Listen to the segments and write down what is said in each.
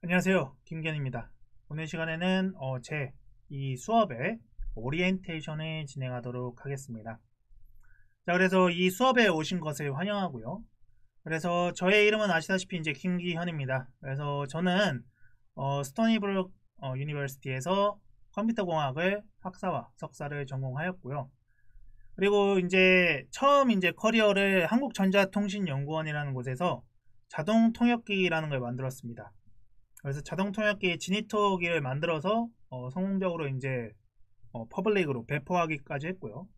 안녕하세요, 김견입니다. 오늘 시간에는 제 이 수업의 오리엔테이션을 진행하도록 하겠습니다. 자, 그래서 이 수업에 오신 것을 환영하고요. 그래서 저의 이름은 아시다시피 이제 김기현입니다. 그래서 저는 스토니브룩 유니버시티에서 컴퓨터공학을 학사와 석사를 전공하였고요. 그리고 이제 처음 이제 커리어를 한국전자통신연구원이라는 곳에서 자동통역기라는 걸 만들었습니다. 그래서 자동통역기 지니토기를 만들어서 성공적으로 이제 퍼블릭으로 배포하기까지 했고요.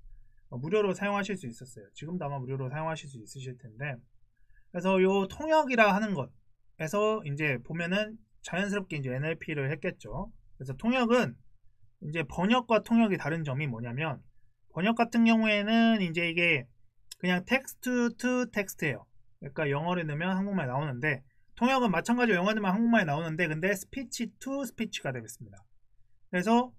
무료로 사용하실 수 있었어요. 지금도 아마 무료로 사용하실 수 있으실 텐데, 그래서 요 통역이라 하는 것에서 이제 보면은 자연스럽게 이제 NLP를 했겠죠. 그래서 통역은 이제 번역과 통역이 다른 점이 뭐냐면, 번역 같은 경우에는 이제 이게 그냥 텍스트 투 텍스트예요. 그러니까 영어를 넣으면 한국말이 나오는데, 통역은 마찬가지로 영어 넣으면 한국말이 나오는데, 근데 스피치 투 스피치가 되겠습니다. 그래서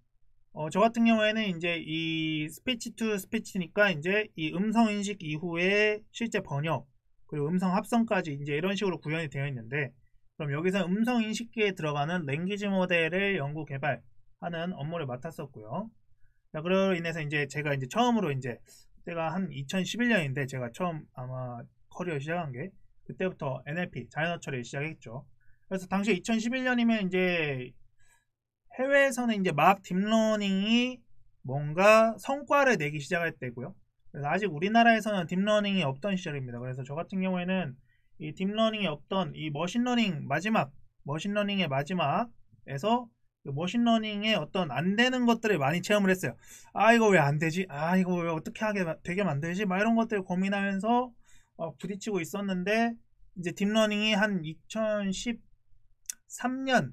저 같은 경우에는 이제 이 스피치 투 스피치니까 이제 이 음성 인식 이후에 실제 번역 그리고 음성 합성까지 이제 이런 식으로 구현이 되어 있는데, 그럼 여기서 음성 인식기에 들어가는 랭귀지 모델을 연구 개발하는 업무를 맡았었고요. 자, 그로 인해서 이제 제가 이제 처음으로 이제 그때가 한 2011년인데 제가 처음 아마 커리어 시작한 게 그때부터 NLP 자연어 처리를 시작했죠. 그래서 당시 2011년이면 이제 해외에서는 이제 막 딥러닝이 뭔가 성과를 내기 시작할 때고요. 그래서 아직 우리나라에서는 딥러닝이 없던 시절입니다. 그래서 저 같은 경우에는 이 딥러닝이 없던 이 머신러닝의 마지막에서 그 머신러닝의 어떤 안 되는 것들을 많이 체험을 했어요. 아, 이거 왜 안 되지? 아, 이거 왜 어떻게 되게 만들지? 막 이런 것들을 고민하면서 부딪히고 있었는데, 이제 딥러닝이 한 2013년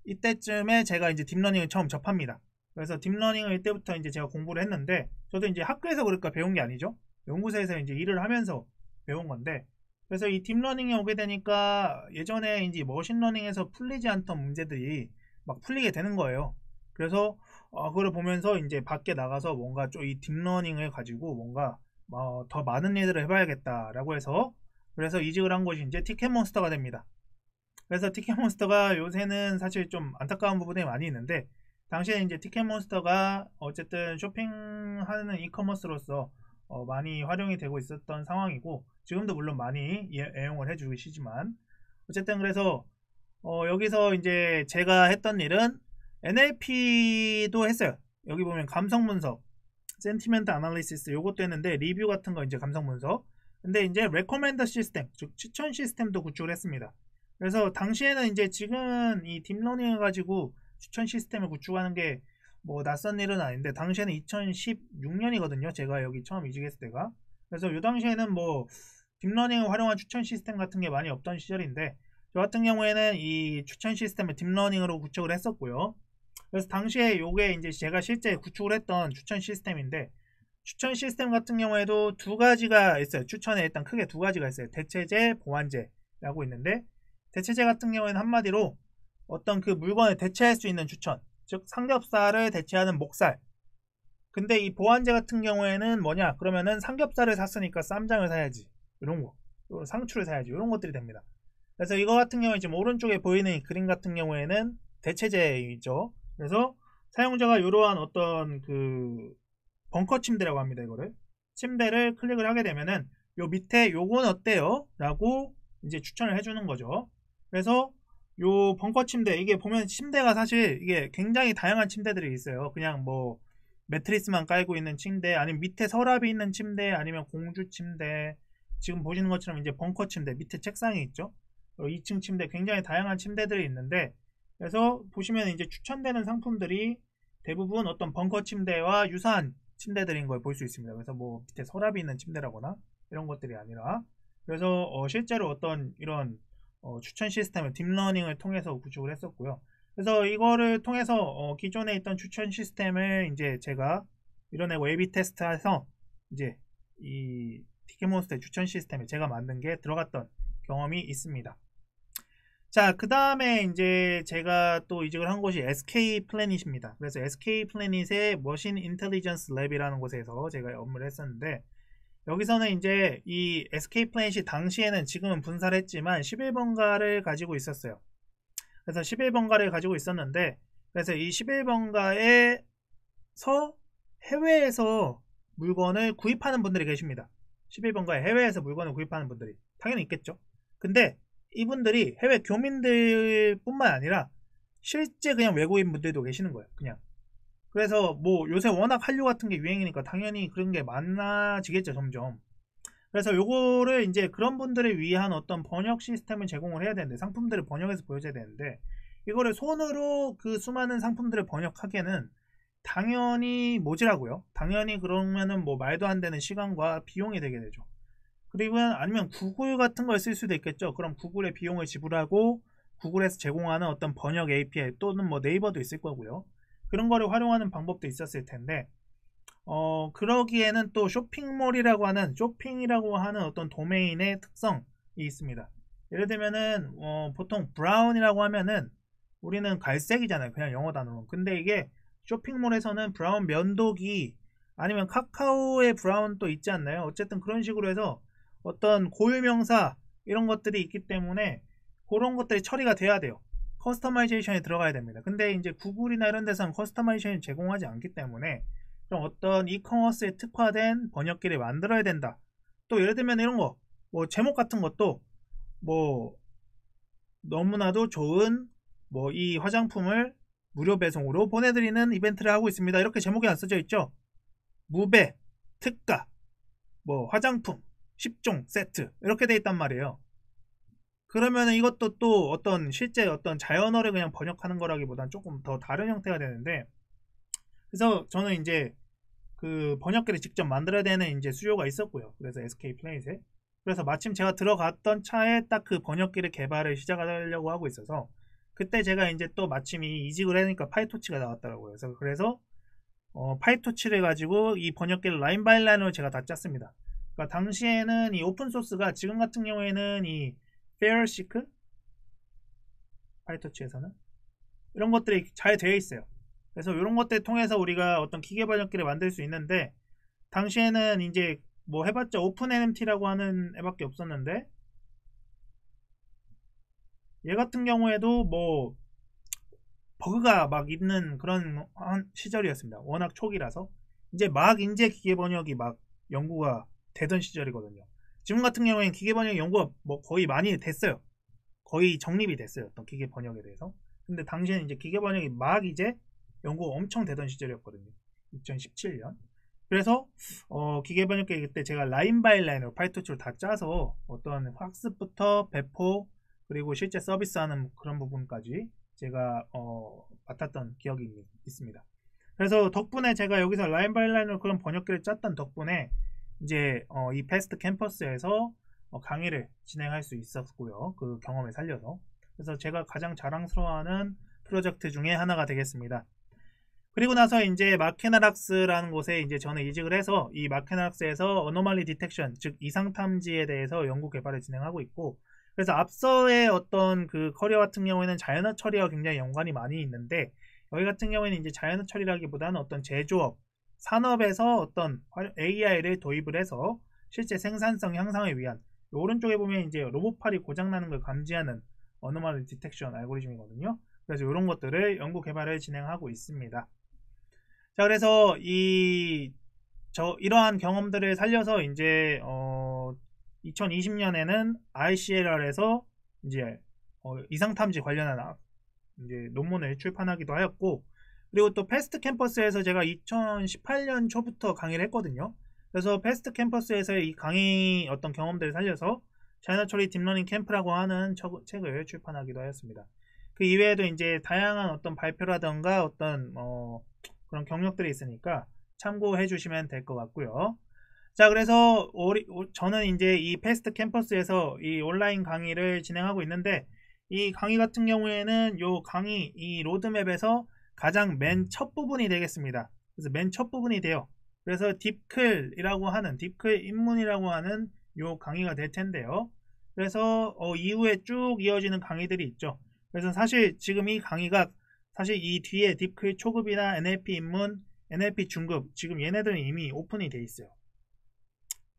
이때쯤에 제가 이제 딥러닝을 처음 접합니다. 그래서 딥러닝을 이때부터 이제 제가 공부를 했는데, 저도 이제 학교에서 그럴까 배운 게 아니죠. 연구소에서 이제 일을 하면서 배운 건데, 그래서 이 딥러닝에 오게 되니까 예전에 이제 머신러닝에서 풀리지 않던 문제들이 막 풀리게 되는 거예요. 그래서 그걸 보면서 이제 밖에 나가서 뭔가 좀 이 딥러닝을 가지고 뭔가 더 많은 일들을 해봐야겠다라고 해서, 그래서 이직을 한 곳이 이제 티켓몬스터가 됩니다. 그래서 티켓몬스터가 요새는 사실 좀 안타까운 부분이 많이 있는데, 당시에 이제 티켓몬스터가 어쨌든 쇼핑하는 이커머스로서 많이 활용이 되고 있었던 상황이고, 지금도 물론 많이 애용을 해주고 계시지만, 어쨌든 그래서 여기서 이제 제가 했던 일은 NLP도 했어요. 여기 보면 감성 분석, 센티멘트 아날리시스 요것도 했는데, 리뷰 같은 거 이제 감성 분석. 근데 이제 레코멘더 시스템, 즉 추천 시스템도 구축을 했습니다. 그래서 당시에는 이제 지금 이 딥러닝을 가지고 추천 시스템을 구축하는 게 뭐 낯선 일은 아닌데, 당시에는 2016년이거든요. 제가 여기 처음 이직했을 때가. 그래서 이 당시에는 뭐 딥러닝을 활용한 추천 시스템 같은 게 많이 없던 시절인데, 저 같은 경우에는 이 추천 시스템을 딥러닝으로 구축을 했었고요. 그래서 당시에 요게 이제 제가 실제 구축을 했던 추천 시스템인데, 추천 시스템 같은 경우에도 두 가지가 있어요. 추천에 일단 크게 두 가지가 있어요. 대체제, 보완제라고 있는데, 대체제 같은 경우에는 한마디로 어떤 그 물건을 대체할 수 있는 추천, 즉 삼겹살을 대체하는 목살. 근데 이 보완제 같은 경우에는 뭐냐, 그러면은 삼겹살을 샀으니까 쌈장을 사야지, 이런 거, 또 상추를 사야지, 이런 것들이 됩니다. 그래서 이거 같은 경우에 지금 오른쪽에 보이는 이 그림 같은 경우에는 대체제이죠. 그래서 사용자가 이러한 어떤 그 벙커 침대라고 합니다. 이거를 침대를 클릭을 하게 되면은 요 밑에 요건 어때요? 라고 이제 추천을 해주는 거죠. 그래서 요 벙커 침대, 이게 보면 침대가 사실 이게 굉장히 다양한 침대들이 있어요. 그냥 뭐 매트리스만 깔고 있는 침대, 아니면 밑에 서랍이 있는 침대, 아니면 공주 침대, 지금 보시는 것처럼 이제 벙커 침대, 밑에 책상이 있죠. 2층 침대, 굉장히 다양한 침대들이 있는데, 그래서 보시면 이제 추천되는 상품들이 대부분 어떤 벙커 침대와 유사한 침대들인 걸 볼 수 있습니다. 그래서 뭐 밑에 서랍이 있는 침대라거나 이런 것들이 아니라, 그래서 실제로 어떤 이런 추천 시스템을 딥러닝을 통해서 구축을 했었고요. 그래서 이거를 통해서 기존에 있던 추천 시스템을 이제 제가 이뤄내고 A/B 테스트해서 이제 이 티켓몬스터의 추천 시스템에 제가 만든 게 들어갔던 경험이 있습니다. 자, 그 다음에 이제 제가 또 이직을 한 곳이 SK 플래닛입니다. 그래서 SK 플래닛의 머신 인텔리전스 랩이라는 곳에서 제가 업무를 했었는데, 여기서는 이제 이 SK 플래닛이 당시에는, 지금은 분사를 했지만 11번가를 가지고 있었어요. 그래서 11번가를 가지고 있었는데, 그래서 이 11번가에서 해외에서 물건을 구입하는 분들이 계십니다. 11번가에 해외에서 물건을 구입하는 분들이 당연히 있겠죠. 근데 이분들이 해외 교민들 뿐만 아니라 실제 그냥 외국인 분들도 계시는 거예요. 그냥. 그래서 뭐 요새 워낙 한류 같은 게 유행이니까 당연히 그런 게 많아지겠죠, 점점. 그래서 요거를 이제 그런 분들을 위한 어떤 번역 시스템을 제공을 해야 되는데, 상품들을 번역해서 보여줘야 되는데, 이거를 손으로 그 수많은 상품들을 번역하기에는 당연히 모자라고요. 당연히 그러면은 뭐 말도 안 되는 시간과 비용이 되게 되죠. 그리고 아니면 구글 같은 걸 쓸 수도 있겠죠. 그럼 구글의 비용을 지불하고 구글에서 제공하는 어떤 번역 API 또는 뭐 네이버도 있을 거고요. 그런 거를 활용하는 방법도 있었을 텐데, 그러기에는 또 쇼핑몰이라고 하는, 쇼핑이라고 하는 어떤 도메인의 특성이 있습니다. 예를 들면은 보통 브라운이라고 하면은 우리는 갈색이잖아요, 그냥 영어 단어로. 근데 이게 쇼핑몰에서는 브라운 면도기 아니면 카카오의 브라운 또 있지 않나요? 어쨌든 그런 식으로 해서 어떤 고유명사 이런 것들이 있기 때문에 그런 것들이 처리가 돼야 돼요. 커스터마이제이션에 들어가야 됩니다. 근데 이제 구글이나 이런 데서는 커스터마이제이션을 제공하지 않기 때문에 그럼 어떤 이커머스에 특화된 번역기를 만들어야 된다. 또 예를 들면 이런 거, 뭐 제목 같은 것도 뭐 너무나도 좋은 뭐 이 화장품을 무료 배송으로 보내드리는 이벤트를 하고 있습니다. 이렇게 제목이 안 써져 있죠. 무배, 특가, 뭐 화장품, 10종 세트 이렇게 돼 있단 말이에요. 그러면 이것도 또 어떤 실제 어떤 자연어를 그냥 번역하는 거라기보단 조금 더 다른 형태가 되는데, 그래서 저는 이제 그 번역기를 직접 만들어야 되는 이제 수요가 있었고요. 그래서 SK 플레이트에. 그래서 마침 제가 들어갔던 차에 딱 그 번역기를 개발을 시작하려고 하고 있어서, 그때 제가 이제 또 마침 이직을 하니까 파이토치가 나왔더라고요. 그래서 파이토치를 가지고 이 번역기를 라인 바이 라인으로 제가 다 짰습니다. 그러니까 당시에는 이 오픈 소스가 지금 같은 경우에는 이 페어시크 파이토치에서는 이런 것들이 잘 되어 있어요. 그래서 이런 것들 통해서 우리가 어떤 기계 번역기를 만들 수 있는데, 당시에는 이제 뭐 해봤자 오픈 NMT라고 하는 애밖에 없었는데, 얘 같은 경우에도 뭐 버그가 막 있는 그런 시절이었습니다. 워낙 초기라서 이제 막 인제 기계 번역이 막 연구가 되던 시절이거든요. 지금 같은 경우에는 기계 번역 연구가 뭐 거의 많이 됐어요. 거의 정립이 됐어요, 어떤 기계 번역에 대해서. 근데 당시에는 이제 기계 번역이 막 이제 연구가 엄청 되던 시절이었거든요. 2017년. 그래서 기계 번역기 그때 제가 라인 바이 라인으로 파이토치로 다 짜서 어떤 학습부터 배포 그리고 실제 서비스하는 그런 부분까지 제가 맡았던 기억이 있습니다. 그래서 덕분에 제가 여기서 라인 바이 라인으로 그런 번역기를 짰던 덕분에 이제 이 패스트 캠퍼스에서 강의를 진행할 수 있었고요. 그 경험을 살려서. 그래서 제가 가장 자랑스러워하는 프로젝트 중에 하나가 되겠습니다. 그리고 나서 이제 마케나락스라는 곳에 이제 저는 이직을 해서 이 마케나락스에서 어노말리 디텍션, 즉 이상 탐지에 대해서 연구 개발을 진행하고 있고, 그래서 앞서의 어떤 그 커리어 같은 경우에는 자연어 처리와 굉장히 연관이 많이 있는데, 여기 같은 경우에는 이제 자연어 처리라기보다는 어떤 제조업, 산업에서 어떤 AI를 도입을 해서 실제 생산성 향상을 위한, 오른쪽에 보면 이제 로봇팔이 고장나는 걸 감지하는 어노말리 디텍션 알고리즘이거든요. 그래서 이런 것들을 연구 개발을 진행하고 있습니다. 자, 그래서 이러한 경험들을 살려서 이제 2020년에는 ICLR에서 이제 이상 탐지 관련한 이제 논문을 출판하기도 하였고, 그리고 또 패스트 캠퍼스에서 제가 2018년 초부터 강의를 했거든요. 그래서 패스트 캠퍼스에서의 이 강의 어떤 경험들을 살려서 자연어 처리 딥러닝 캠프라고 하는 책을 출판하기도 하였습니다. 그 이외에도 이제 다양한 어떤 발표라던가 어떤 그런 경력들이 있으니까 참고해 주시면 될 것 같고요. 자, 그래서 저는 이제 이 패스트 캠퍼스에서 이 온라인 강의를 진행하고 있는데, 이 강의 같은 경우에는 이 로드맵에서 가장 맨 첫 부분이 되겠습니다. 그래서 맨 첫 부분이 돼요. 그래서 딥클 입문이라고 하는 요 강의가 될 텐데요. 그래서 이후에 쭉 이어지는 강의들이 있죠. 그래서 사실 지금 이 강의가 사실 이 뒤에 딥클 초급이나 NLP 입문, NLP 중급, 지금 얘네들은 이미 오픈이 돼 있어요.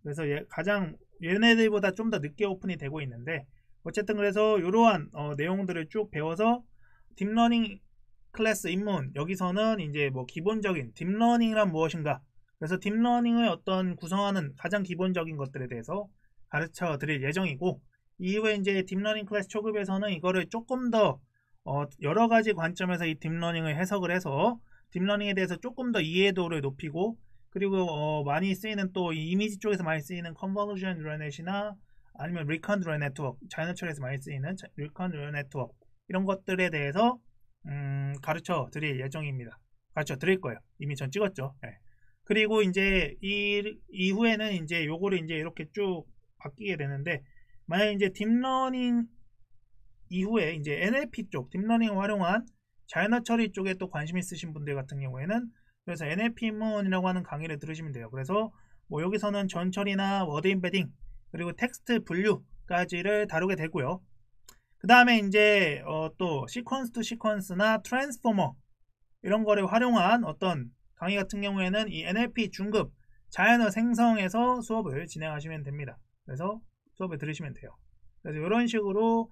그래서 가장 얘네들보다 좀 더 늦게 오픈이 되고 있는데, 어쨌든 그래서 이러한 내용들을 쭉 배워서 딥러닝 클래스 입문, 여기서는 이제 뭐 기본적인 딥러닝이란 무엇인가, 그래서 딥러닝의 어떤 구성하는 가장 기본적인 것들에 대해서 가르쳐 드릴 예정이고, 이후에 이제 딥러닝 클래스 초급에서는 이거를 조금 더 여러 가지 관점에서 이 딥러닝을 해석을 해서 딥러닝에 대해서 조금 더 이해도를 높이고, 그리고 많이 쓰이는 또 이미지 쪽에서 많이 쓰이는 컨볼루션 뉴럴 넷이나 아니면 리컨 뉴럴 네트워크, 자연어처리에서 많이 쓰이는 리컨 뉴럴 네트워크, 이런 것들에 대해서 가르쳐 드릴 예정입니다. 가르쳐 드릴 거예요. 이미 전 찍었죠. 네. 그리고 이제 이후에는 이제 요거를 이제 이렇게 쭉 바뀌게 되는데, 만약 이제 딥러닝 이후에 이제 NLP 쪽, 딥러닝을 활용한 자연어 처리 쪽에 또 관심 있으신 분들 같은 경우에는, 그래서 NLP 입문이라고 하는 강의를 들으시면 돼요. 그래서 뭐 여기서는 전 처리나 워드 임베딩, 그리고 텍스트 분류까지를 다루게 되고요. 그 다음에 이제 또 시퀀스 투 시퀀스나 트랜스포머, 이런 거를 활용한 어떤 강의 같은 경우에는 이 NLP 중급 자연어 생성에서 수업을 진행하시면 됩니다. 그래서 수업을 들으시면 돼요. 그래서 이런 식으로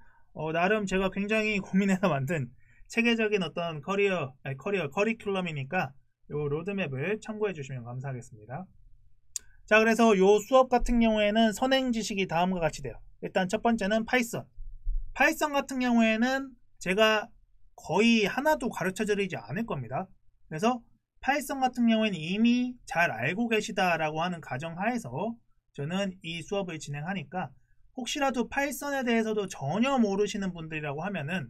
나름 제가 굉장히 고민해서 만든 체계적인 어떤 커리큘럼이니까 요 로드맵을 참고해 주시면 감사하겠습니다. 자, 그래서 요 수업 같은 경우에는 선행 지식이 다음과 같이 돼요. 일단 첫 번째는 파이썬. 파이썬 같은 경우에는 제가 거의 하나도 가르쳐 드리지 않을 겁니다. 그래서 파이썬 같은 경우에는 이미 잘 알고 계시다라고 하는 가정하에서 저는 이 수업을 진행하니까, 혹시라도 파이썬에 대해서도 전혀 모르시는 분들이라고 하면은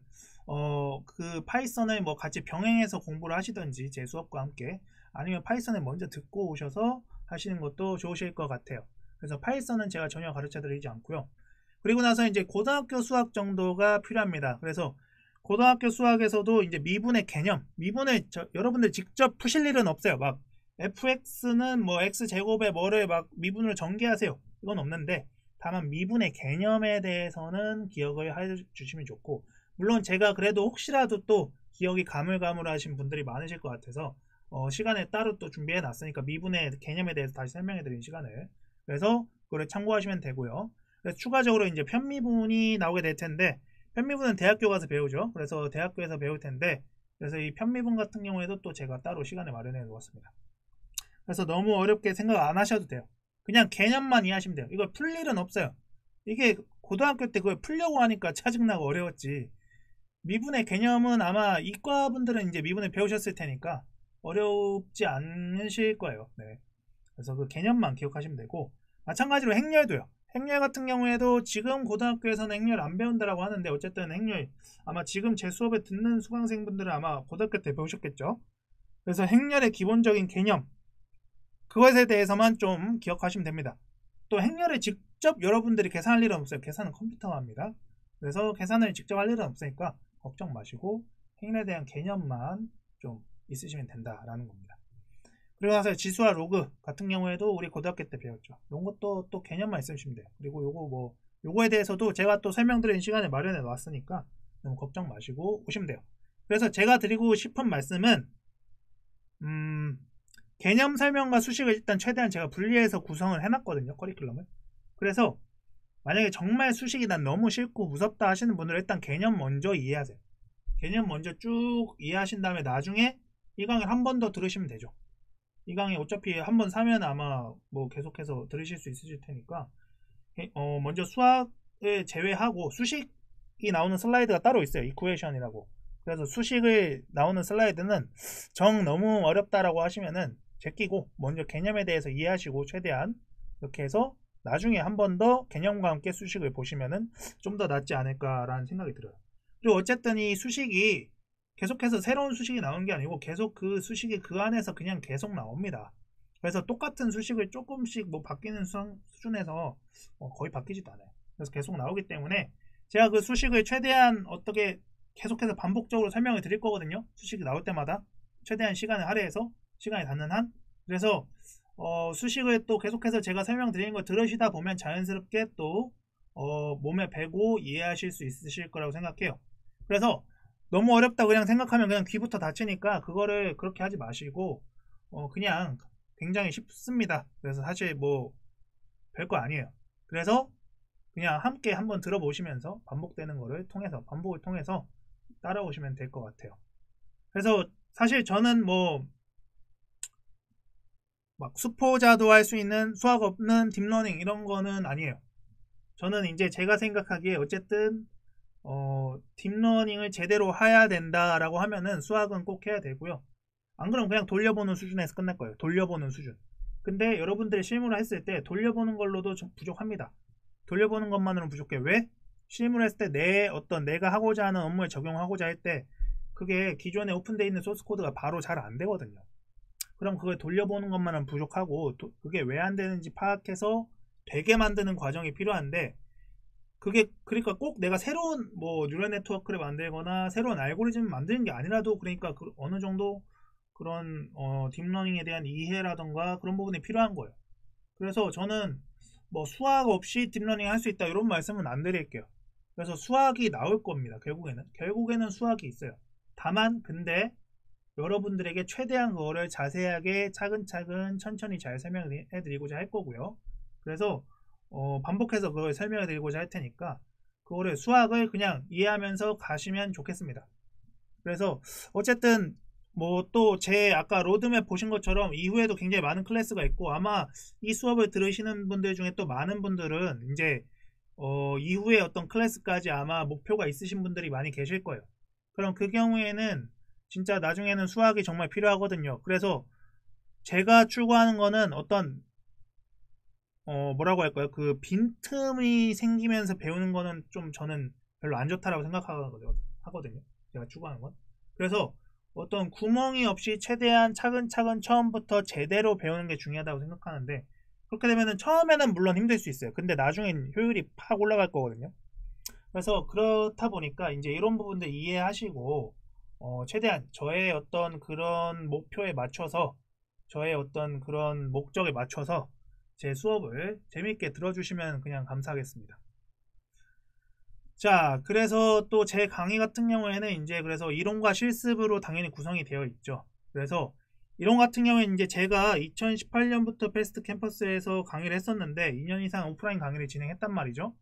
그 파이썬을 뭐 같이 병행해서 공부를 하시든지 제 수업과 함께, 아니면 파이썬을 먼저 듣고 오셔서 하시는 것도 좋으실 것 같아요. 그래서 파이썬은 제가 전혀 가르쳐 드리지 않고요. 그리고 나서 이제 고등학교 수학 정도가 필요합니다. 그래서 고등학교 수학에서도 이제 미분의 개념, 미분을 여러분들 직접 푸실 일은 없어요. 막 fx는 뭐 x제곱에 뭐를 막 미분으로 전개하세요, 이건 없는데, 다만 미분의 개념에 대해서는 기억을 해주시면 좋고, 물론 제가 그래도 혹시라도 또 기억이 가물가물하신 분들이 많으실 것 같아서 시간에 따로 또 준비해 놨으니까 미분의 개념에 대해서 다시 설명해 드리는 시간을, 그래서 그걸 참고하시면 되고요. 그래서 추가적으로 이제 편미분이 나오게 될 텐데, 편미분은 대학교 가서 배우죠. 그래서 대학교에서 배울 텐데, 그래서 이 편미분 같은 경우에도 또 제가 따로 시간을 마련해 놓았습니다. 그래서 너무 어렵게 생각 안 하셔도 돼요. 그냥 개념만 이해하시면 돼요. 이걸 풀 일은 없어요. 이게 고등학교 때 그걸 풀려고 하니까 짜증나고 어려웠지, 미분의 개념은 아마 이과분들은 이제 미분을 배우셨을 테니까 어렵지 않으실 거예요. 네. 그래서 그 개념만 기억하시면 되고, 마찬가지로 행렬도요. 행렬 같은 경우에도 지금 고등학교에서는 행렬 안 배운다라고 하는데, 어쨌든 행렬 아마 지금 제 수업에 듣는 수강생분들은 아마 고등학교 때 배우셨겠죠. 그래서 행렬의 기본적인 개념, 그것에 대해서만 좀 기억하시면 됩니다. 또 행렬을 직접 여러분들이 계산할 일은 없어요. 계산은 컴퓨터가 합니다. 그래서 계산을 직접 할 일은 없으니까 걱정 마시고 행렬에 대한 개념만 좀 있으시면 된다라는 겁니다. 그리고 나서 지수와 로그 같은 경우에도 우리 고등학교 때 배웠죠. 이런 것도 또 개념만 있으시면 돼요. 그리고 요거에 대해서도 제가 또 설명드리는 시간을 마련해 놨으니까 너무 걱정 마시고 오시면 돼요. 그래서 제가 드리고 싶은 말씀은 개념 설명과 수식을 일단 최대한 제가 분리해서 구성을 해놨거든요, 커리큘럼을. 그래서 만약에 정말 수식이 난 너무 싫고 무섭다 하시는 분들은 일단 개념 먼저 이해하세요. 개념 먼저 쭉 이해하신 다음에 나중에 이 강의를 한 번 더 들으시면 되죠. 이 강의 어차피 한 번 사면 아마 뭐 계속해서 들으실 수 있으실 테니까 먼저 수학을 제외하고 수식이 나오는 슬라이드가 따로 있어요. 이쿠에이션이라고. 그래서 수식을 나오는 슬라이드는 정 너무 어렵다라고 하시면은 제끼고 먼저 개념에 대해서 이해하시고 최대한 이렇게 해서 나중에 한 번 더 개념과 함께 수식을 보시면은 좀 더 낫지 않을까라는 생각이 들어요. 그리고 어쨌든 이 수식이 계속해서 새로운 수식이 나오는 게 아니고 계속 그 수식이 그 안에서 그냥 계속 나옵니다. 그래서 똑같은 수식을 조금씩 뭐 바뀌는 수준에서 거의 바뀌지도 않아요. 그래서 계속 나오기 때문에 제가 그 수식을 최대한 어떻게 계속해서 반복적으로 설명을 드릴 거거든요. 수식이 나올 때마다 최대한 시간을 할애해서 시간이 닿는 한. 그래서 수식을 또 계속해서 제가 설명드리는 거 들으시다 보면 자연스럽게 또 몸에 배고 이해하실 수 있으실 거라고 생각해요. 그래서 너무 어렵다고 그냥 생각하면 그냥 귀부터 다치니까 그거를 그렇게 하지 마시고 그냥 굉장히 쉽습니다. 그래서 사실 뭐 별거 아니에요. 그래서 그냥 함께 한번 들어보시면서 반복을 통해서 따라오시면 될 것 같아요. 그래서 사실 저는 뭐 막 수포자도 할 수 있는 수학 없는 딥러닝 이런 거는 아니에요. 저는 이제 제가 생각하기에 어쨌든 딥러닝을 제대로 해야 된다라고 하면은 수학은 꼭 해야 되고요. 안 그러면 그냥 돌려보는 수준에서 끝날 거예요. 돌려보는 수준. 근데 여러분들이 실무를 했을 때 돌려보는 걸로도 좀 부족합니다. 돌려보는 것만으로는 부족해. 왜? 실무를 했을 때 내가 하고자 하는 업무에 적용하고자 할 때 그게 기존에 오픈되어 있는 소스 코드가 바로 잘 안 되거든요. 그럼 그걸 돌려보는 것만은 부족하고 그게 왜 안 되는지 파악해서 되게 만드는 과정이 필요한데 그게 그러니까 꼭 내가 새로운 뭐 뉴럴 네트워크를 만들거나 새로운 알고리즘을 만드는 게 아니라도 그러니까 어느 정도 그런 딥러닝에 대한 이해라던가 그런 부분이 필요한 거예요. 그래서 저는 뭐 수학 없이 딥러닝 할 수 있다 이런 말씀은 안 드릴게요. 그래서 수학이 나올 겁니다. 결국에는 수학이 있어요. 다만 근데 여러분들에게 최대한 그거를 자세하게 차근차근 천천히 잘 설명해 드리고자 할 거고요. 그래서 반복해서 그걸 설명해 드리고자 할 테니까 그거를 수학을 그냥 이해하면서 가시면 좋겠습니다. 그래서 어쨌든 뭐 또 제 아까 로드맵 보신 것처럼 이후에도 굉장히 많은 클래스가 있고 아마 이 수업을 들으시는 분들 중에 또 많은 분들은 이제 이후에 어떤 클래스까지 아마 목표가 있으신 분들이 많이 계실 거예요. 그럼 그 경우에는 진짜 나중에는 수학이 정말 필요하거든요. 그래서 제가 추구하는 거는 어떤 뭐라고 할까요? 그 빈틈이 생기면서 배우는 거는 좀 저는 별로 안 좋다라고 생각하거든요. 제가 추구하는 건. 그래서 어떤 구멍이 없이 최대한 차근차근 처음부터 제대로 배우는 게 중요하다고 생각하는데 그렇게 되면은 처음에는 물론 힘들 수 있어요. 근데 나중엔 효율이 팍 올라갈 거거든요. 그래서 그렇다 보니까 이제 이런 부분들 이해하시고 최대한 저의 어떤 그런 목표에 맞춰서 저의 어떤 그런 목적에 맞춰서 제 수업을 재밌게 들어주시면 그냥 감사하겠습니다. 자, 그래서 또 제 강의 같은 경우에는 이제 그래서 이론과 실습으로 당연히 구성이 되어 있죠. 그래서 이론 같은 경우에는 이제 제가 2018년부터 패스트 캠퍼스에서 강의를 했었는데 2년 이상 오프라인 강의를 진행했단 말이죠.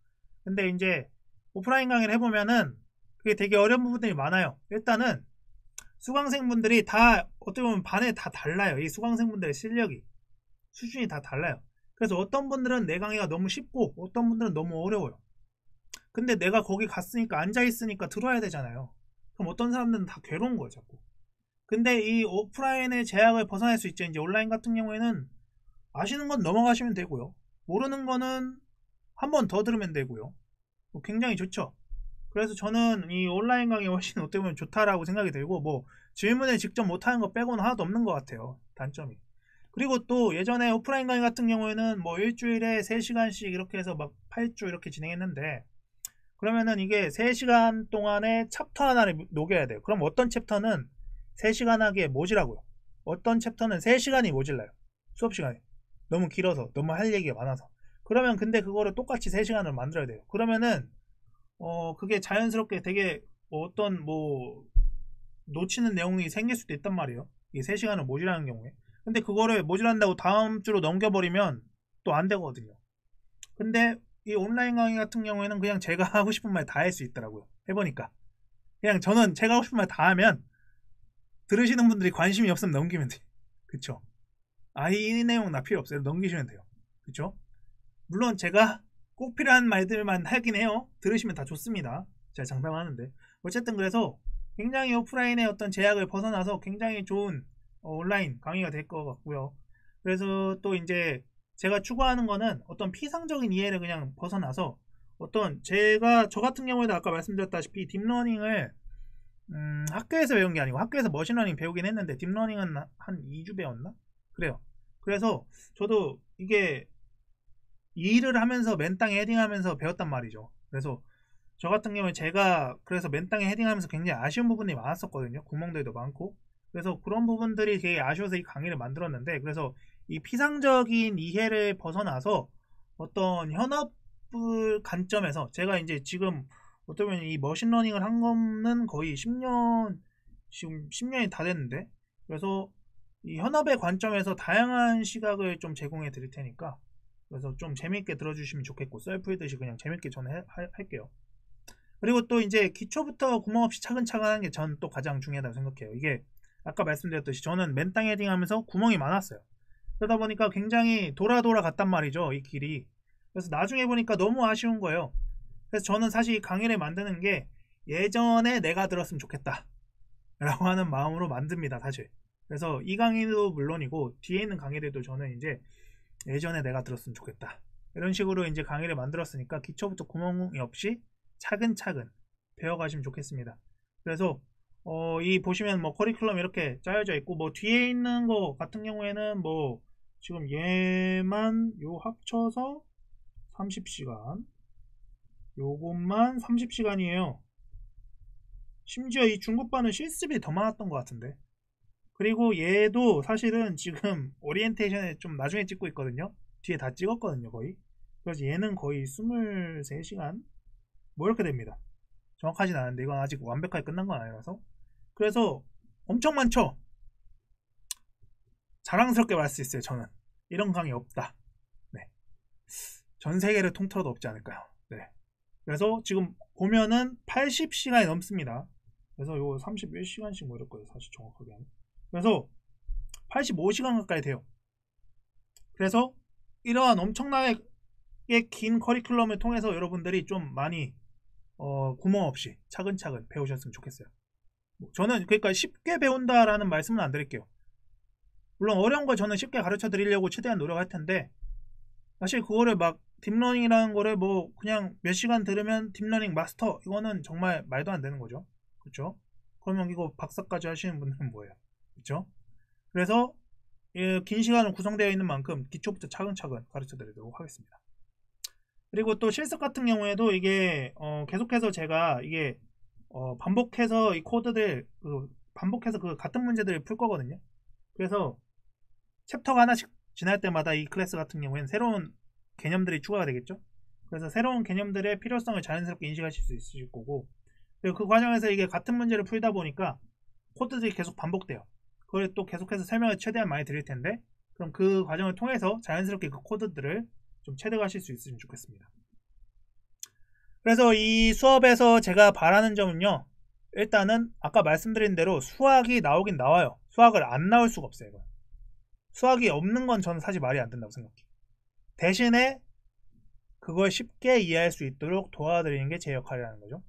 근데 이제 오프라인 강의를 해보면은 그게 되게 어려운 부분들이 많아요. 일단은 수강생분들이 다 어떻게 보면 반에 다 달라요. 이 수강생분들의 실력이 수준이 다 달라요. 그래서 어떤 분들은 내 강의가 너무 쉽고 어떤 분들은 너무 어려워요. 근데 내가 거기 갔으니까 앉아있으니까 들어야 되잖아요. 그럼 어떤 사람들은 다 괴로운 거예요 자꾸. 근데 이 오프라인의 제약을 벗어날 수 있죠. 이제 온라인 같은 경우에는 아시는 건 넘어가시면 되고요. 모르는 거는 한 번 더 들으면 되고요. 굉장히 좋죠. 그래서 저는 이 온라인 강의 훨씬 어떻게 보면 좋다라고 생각이 들고 뭐 질문을 직접 못하는 거 빼고는 하나도 없는 것 같아요. 단점이. 그리고 또 예전에 오프라인 강의 같은 경우에는 뭐 일주일에 3시간씩 이렇게 해서 막 8주 이렇게 진행했는데 그러면은 이게 3시간 동안에 챕터 하나를 녹여야 돼요. 그럼 어떤 챕터는 3시간 하기에 모자라고요. 어떤 챕터는 3시간이 모질라요. 수업 시간에. 너무 길어서, 너무 할 얘기가 많아서. 그러면 근데 그거를 똑같이 3시간을 만들어야 돼요. 그러면은 그게 자연스럽게 되게 어떤 뭐 놓치는 내용이 생길 수도 있단 말이에요. 이게 3시간을 모자라는 경우에. 근데 그거를 모자란다고 다음 주로 넘겨버리면 또 안 되거든요. 근데 이 온라인 강의 같은 경우에는 그냥 제가 하고 싶은 말 다 할 수 있더라고요. 해보니까. 그냥 저는 제가 하고 싶은 말 다 하면 들으시는 분들이 관심이 없으면 넘기면 돼요. 그쵸? 아, 이 내용 나 필요 없어요. 넘기시면 돼요. 그쵸? 물론 제가 꼭 필요한 말들만 하긴 해요. 들으시면 다 좋습니다. 제가 장담하는데. 어쨌든 그래서 굉장히 오프라인의 어떤 제약을 벗어나서 굉장히 좋은 온라인 강의가 될 것 같고요. 그래서 또 이제 제가 추구하는 거는 어떤 피상적인 이해를 그냥 벗어나서 어떤 저 같은 경우에도 아까 말씀드렸다시피 딥러닝을 학교에서 배운 게 아니고 학교에서 머신러닝 배우긴 했는데 딥러닝은 한 2주 배웠나? 그래요. 그래서 저도 이게 일을 하면서 맨땅에 헤딩하면서 배웠단 말이죠. 그래서 저 같은 경우에 제가 그래서 맨땅에 헤딩하면서 굉장히 아쉬운 부분이 많았었거든요. 구멍들도 많고. 그래서 그런 부분들이 되게 아쉬워서 이 강의를 만들었는데 그래서 이 피상적인 이해를 벗어나서 어떤 현업 관점에서 제가 이제 지금 어떻게 보면 이 머신러닝을 한 거는 거의 10년 지금 10년이 다 됐는데 그래서 이 현업의 관점에서 다양한 시각을 좀 제공해 드릴 테니까 그래서 좀 재밌게 들어주시면 좋겠고 셀프이듯이 그냥 재밌게 저는 할게요. 그리고 또 이제 기초부터 구멍 없이 차근차근 하는 게 전 또 가장 중요하다고 생각해요. 이게 아까 말씀드렸듯이 저는 맨땅 헤딩 하면서 구멍이 많았어요. 그러다 보니까 굉장히 돌아 갔단 말이죠, 이 길이. 그래서 나중에 보니까 너무 아쉬운 거예요. 그래서 저는 사실 이 강의를 만드는 게 예전에 내가 들었으면 좋겠다 라고 하는 마음으로 만듭니다, 사실. 그래서 이 강의도 물론이고 뒤에 있는 강의들도 저는 이제 예전에 내가 들었으면 좋겠다 이런 식으로 이제 강의를 만들었으니까 기초부터 구멍이 없이 차근차근 배워가시면 좋겠습니다. 그래서 이 보시면 뭐 커리큘럼 이렇게 짜여져 있고, 뭐 뒤에 있는 거 같은 경우에는 뭐 지금 얘만 요 합쳐서 30시간, 요것만 30시간이에요. 심지어 이 중급반은 실습이 더 많았던 것 같은데. 그리고 얘도 사실은 지금 오리엔테이션에 좀 나중에 찍고 있거든요. 뒤에 다 찍었거든요, 거의. 그래서 얘는 거의 23시간 뭐 이렇게 됩니다. 정확하진 않은데 이건 아직 완벽하게 끝난 건 아니라서. 그래서 엄청 많죠. 자랑스럽게 말할 수 있어요, 저는. 이런 강의 없다. 네. 전 세계를 통틀어도 없지 않을까요. 네. 그래서 지금 보면은 80시간이 넘습니다. 그래서 요 31시간씩 뭐 이럴 거예요, 사실 정확하게 하면. 그래서 85시간 가까이 돼요. 그래서 이러한 엄청나게 긴 커리큘럼을 통해서 여러분들이 좀 많이 구멍 없이 차근차근 배우셨으면 좋겠어요. 저는 그러니까 쉽게 배운다라는 말씀은 안 드릴게요. 물론 어려운 걸 저는 쉽게 가르쳐 드리려고 최대한 노력할 텐데, 사실 그거를 막 딥러닝이라는 거를 뭐 그냥 몇 시간 들으면 딥러닝 마스터, 이거는 정말 말도 안 되는 거죠. 그렇죠? 그러면 이거 박사까지 하시는 분들은 뭐예요? 그렇죠? 그래서 긴 시간으로 구성되어 있는 만큼 기초부터 차근차근 가르쳐 드리도록 하겠습니다. 그리고 또 실습 같은 경우에도 이게 계속해서 제가 이게 반복해서 이 코드들 반복해서 그 같은 문제들을 풀 거거든요. 그래서 챕터가 하나씩 지날 때마다 이 클래스 같은 경우에는 새로운 개념들이 추가가 되겠죠. 그래서 새로운 개념들의 필요성을 자연스럽게 인식하실 수 있으실 거고, 그리고 그 과정에서 이게 같은 문제를 풀다 보니까 코드들이 계속 반복돼요. 그걸 또 계속해서 설명을 최대한 많이 드릴 텐데, 그럼 그 과정을 통해서 자연스럽게 그 코드들을 좀 체득하실 수 있으면 좋겠습니다. 그래서 이 수업에서 제가 바라는 점은요, 일단은 아까 말씀드린 대로 수학이 나오긴 나와요. 수학을 안 나올 수가 없어요. 이건. 수학이 없는 건 저는 사실 말이 안 된다고 생각해요. 대신에 그걸 쉽게 이해할 수 있도록 도와드리는 게 제 역할이라는 거죠.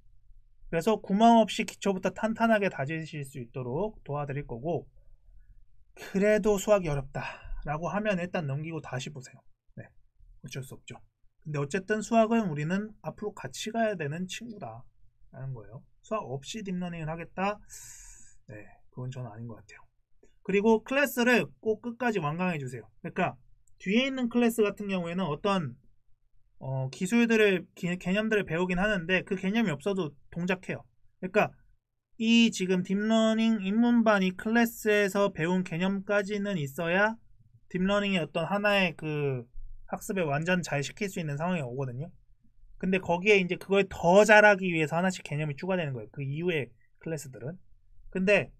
그래서 구멍 없이 기초부터 탄탄하게 다지실 수 있도록 도와드릴 거고, 그래도 수학이 어렵다 라고 하면 일단 넘기고 다시 보세요. 네, 어쩔 수 없죠. 근데 어쨌든 수학은 우리는 앞으로 같이 가야 되는 친구다 라는 거예요. 수학 없이 딥러닝을 하겠다? 네, 그건 저는 아닌 것 같아요. 그리고 클래스를 꼭 끝까지 완강해 주세요. 그러니까 뒤에 있는 클래스 같은 경우에는 어떤 기술들을, 개념들을 배우긴 하는데 그 개념이 없어도 동작해요. 그러니까 이 지금 딥러닝 입문반 이 클래스에서 배운 개념까지는 있어야 딥러닝의 어떤 하나의 그 학습을 완전 잘 시킬 수 있는 상황이 오거든요. 근데 거기에 이제 그걸 더 잘하기 위해서 하나씩 개념이 추가되는 거예요. 그 이후의 클래스들은. 근데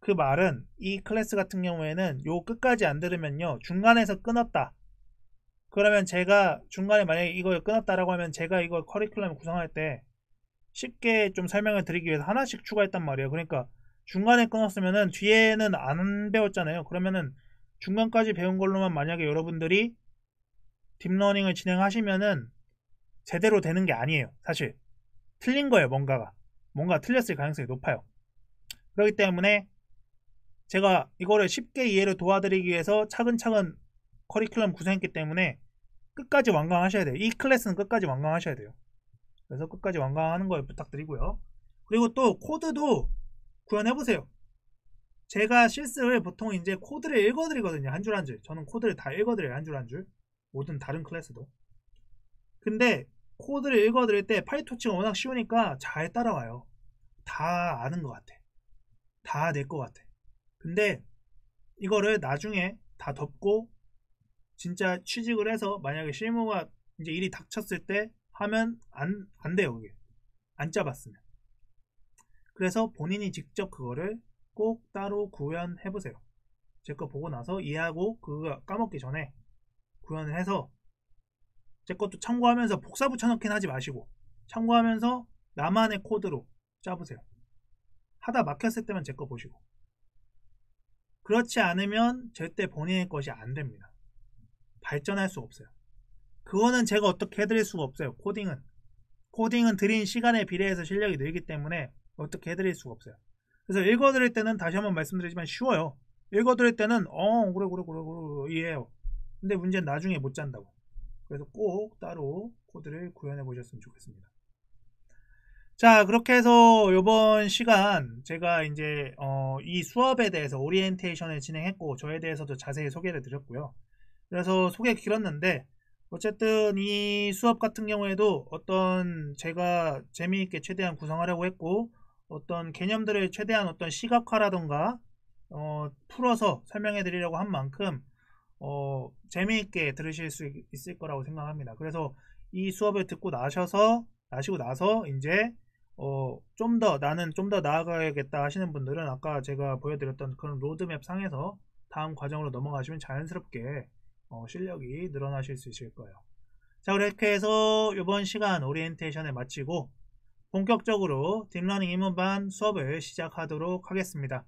그 말은 이 클래스 같은 경우에는 요 끝까지 안 들으면요, 중간에서 끊었다. 그러면 제가 중간에 만약에 이걸 끊었다라고 하면 제가 이걸 커리큘럼을 구성할 때 쉽게 좀 설명을 드리기 위해서 하나씩 추가했단 말이에요. 그러니까 중간에 끊었으면은 뒤에는 안 배웠잖아요. 그러면은 중간까지 배운 걸로만 만약에 여러분들이 딥러닝을 진행하시면은 제대로 되는 게 아니에요. 사실 틀린 거예요. 뭔가 틀렸을 가능성이 높아요. 그렇기 때문에 제가 이거를 쉽게 이해를 도와드리기 위해서 차근차근 커리큘럼 구성했기 때문에 끝까지 완강하셔야 돼요. 이 클래스는 끝까지 완강하셔야 돼요. 그래서 끝까지 완강하는 걸 부탁드리고요. 그리고 또 코드도 구현해보세요. 제가 실습을 보통 이제 코드를 읽어드리거든요. 한 줄 한 줄. 저는 코드를 다 읽어드려요. 한 줄 한 줄. 모든 다른 클래스도. 근데 코드를 읽어드릴 때 파이토치가 워낙 쉬우니까 잘 따라와요. 다 아는 것 같아. 다 낼 것 같아. 근데 이거를 나중에 다 덮고 진짜 취직을 해서 만약에 실무가 이제 일이 닥쳤을 때 하면 안 돼요. 그게 안 짜봤으면. 그래서 본인이 직접 그거를 꼭 따로 구현해 보세요. 제 거 보고 나서 이해하고 그거 까먹기 전에 구현을 해서 제 것도 참고하면서 복사 붙여넣기는 하지 마시고 참고하면서 나만의 코드로 짜보세요. 하다 막혔을 때만 제 거 보시고. 그렇지 않으면 절대 본인의 것이 안 됩니다. 발전할 수 없어요. 그거는 제가 어떻게 해드릴 수가 없어요. 코딩은 드린 시간에 비례해서 실력이 늘기 때문에 어떻게 해드릴 수가 없어요. 그래서 읽어드릴 때는 다시 한번 말씀드리지만 쉬워요. 읽어드릴 때는 그래 이해해요. 근데 문제는 나중에 못 짠다고. 그래서 꼭 따로 코드를 구현해 보셨으면 좋겠습니다. 자, 그렇게 해서 이번 시간 제가 이제 이 수업에 대해서 오리엔테이션을 진행했고 저에 대해서도 자세히 소개를 드렸고요. 그래서 소개 길었는데 어쨌든 이 수업 같은 경우에도 어떤 제가 재미있게 최대한 구성하려고 했고 어떤 개념들을 최대한 어떤 시각화라던가 풀어서 설명해 드리려고 한 만큼 재미있게 들으실 수 있을 거라고 생각합니다. 그래서 이 수업을 듣고 나시고 나서 이제 나는 좀 더 나아가야겠다 하시는 분들은 아까 제가 보여드렸던 그런 로드맵 상에서 다음 과정으로 넘어가시면 자연스럽게 실력이 늘어나실 수 있을 거예요. 자, 그렇게 해서 이번 시간 오리엔테이션을 마치고 본격적으로 딥러닝 입문반 수업을 시작하도록 하겠습니다.